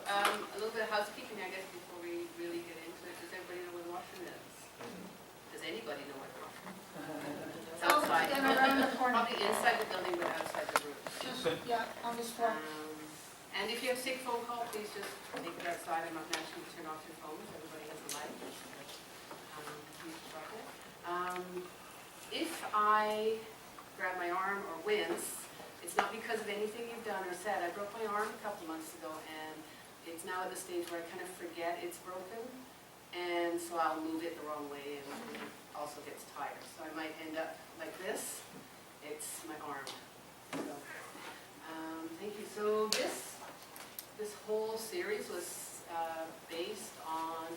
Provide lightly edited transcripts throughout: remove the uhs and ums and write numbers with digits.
a little bit of housekeeping, I guess, before we really get into it. Does everybody know where the washroom is? Does anybody know where the washroom is? It's outside. Then around the corner. Probably inside the building, but outside the room. Just, yeah, on this floor. And if you have a sick phone call, please just leave it outside. I'm not going to ask you to turn off your phones. Everybody has a light. Please drop it. If I grab my arm or wince, it's not because of anything you've done or said. I broke my arm a couple months ago, and it's now at the stage where I kind of forget it's broken, and so I'll move it the wrong way, and it also gets tired. So I might end up like this. It's my arm. So, thank you. So this whole series was based on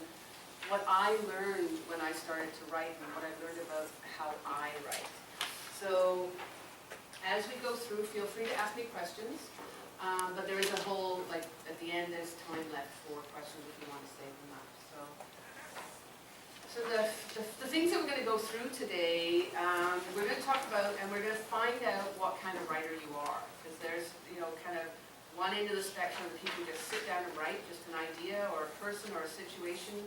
what I learned when I started to write and what I learned about how I write. So as we go through, feel free to ask me questions, but there is a whole, like at the end, there's time left for questions if you want to save them up. So the things that we're going to go through today, we're going to talk about, and we're going to find out what kind of writer you are, because there's, kind of one end of the spectrum of the people who just sit down and write just an idea or a person or a situation,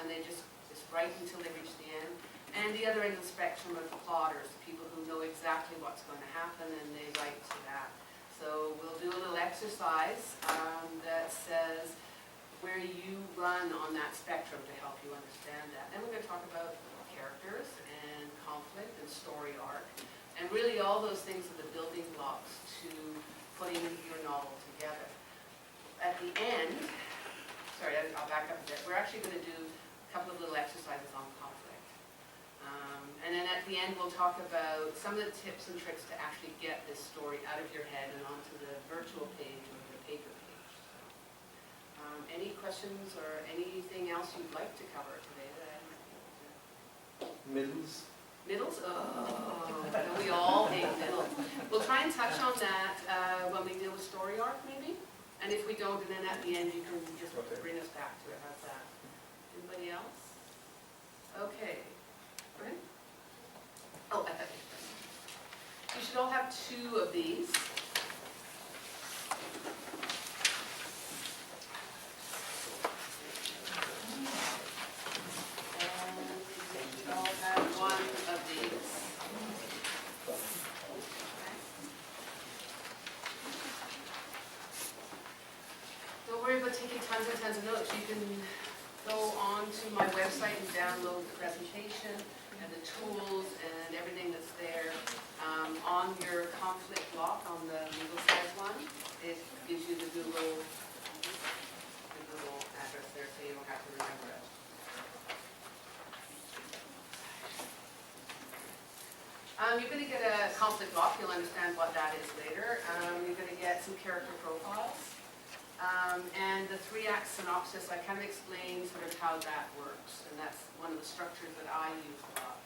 and they just write until they reach the end. And the other end of the spectrum of the plotters, people who know exactly what's going to happen and they write to that. So we'll do a little exercise that says where you run on that spectrum to help you understand that. Then we're going to talk about characters and conflict and story arc, and really all those things are the building blocks to putting your novel together. At the end, sorry, I'll back up a bit. We're actually going to do a couple of little exercises on conflict. And then at the end, we'll talk about some of the tips and tricks to actually get this story out of your head and onto the virtual page or the paper page. So, any questions or anything else you'd like to cover today that I haven't been able to? Middles? Middles? Oh, we all hate middles. We'll try and touch on that when we deal with story arc, maybe. And if we don't, and then at the end, you can just bring us back to it. How's that? Anybody else? Okay. Go ahead. Oh, I thought you should all have 2 of these. And you should all have 1 of these. Don't worry about taking tons and tons of notes. You can go on to my website and download the presentation and the tools and everything that's there. On your conflict block, on the legal size one, it gives you the Google address there, so you don't have to remember it. You're going to get a conflict block. You'll understand what that is later. You're going to get some character profiles. And the 3-act synopsis, I kind of explain sort of how that works, and that's one of the structures that I use a lot.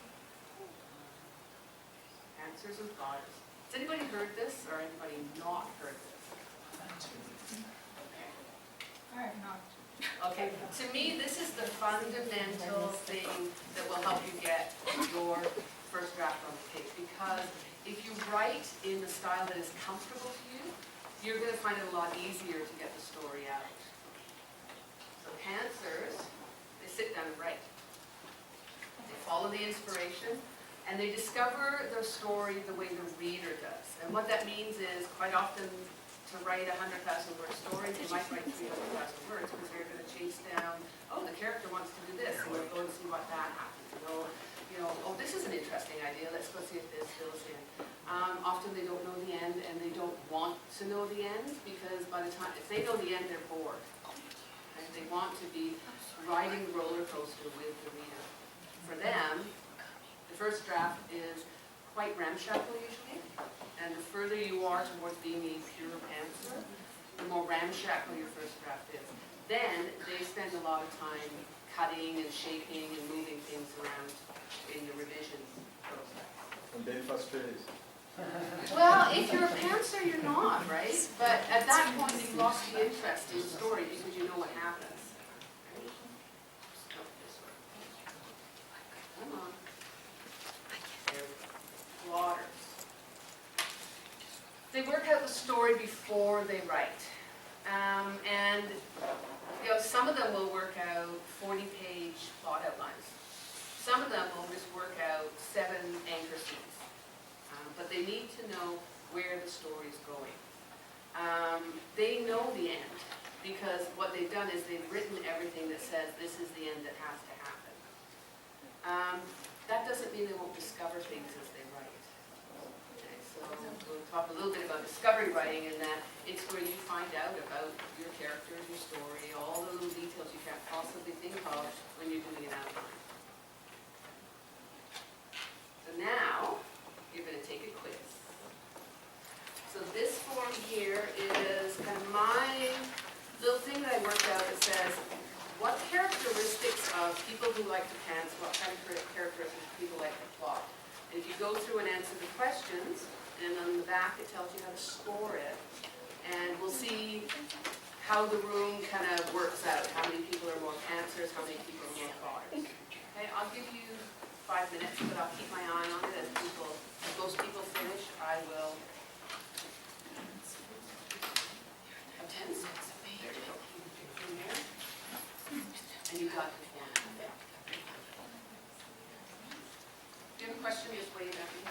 Answers and thoughts. Has anybody heard this, or anybody not heard this? Okay. I have not. Okay, to me, this is the fundamental thing that will help you get your first draft on the page, because if you write in the style that is comfortable to you, you're going to find it a lot easier to get the story out. So pantsers, they sit down and write. They follow the inspiration, and they discover the story the way the reader does. And what that means is, quite often, to write a 100,000-word story, they might write 300,000 words, because they're going to chase down, oh, the character wants to do this, and we'll go and see what that happens. And oh, this is an interesting idea, let's go see if this fills in. Often they don't know the end, and they don't want to know the end, because by the time, if they know the end, they're bored. And they want to be riding the roller coaster with the reader. For them, the first draft is quite ramshackle usually, and the further you are towards being a pure pantser, the more ramshackle your first draft is. Then they spend a lot of time cutting and shaping and moving things around in the revision process. And then frustrated. Well, if you're a pantser, you're not, right? But at that point, you've lost the interest in the story because you know what happens. Come on. Waters. They work out the story before they write. And Some of them will work out 40-page plot outlines. Some of them will just work out 7 anchor scenes. But they need to know where the story's going. They know the end, because what they've done is they've written everything that says this is the end that has to happen. That doesn't mean they won't discover things as they write. Okay, so we'll talk a little bit about discovery writing, in that it's where you find out about your characters, your story, all the little details you can't possibly think of when you're doing an outline. So now, you're going to take a quiz. So this form here is kind of my little thing that I worked out that says, what characteristics of people who like to pants, what kind of characteristics of people like to plot? And if you go through and answer the questions, and on the back it tells you how to score it, and we'll see how the room kind of works out, how many people are more pantsers, how many people are more plotters. Okay, I'll give you 5 minutes, but I'll keep my eye on it as most people finish. I will. 10 seconds. There you go. In there. And you got the form. If you have a question, just wave at me.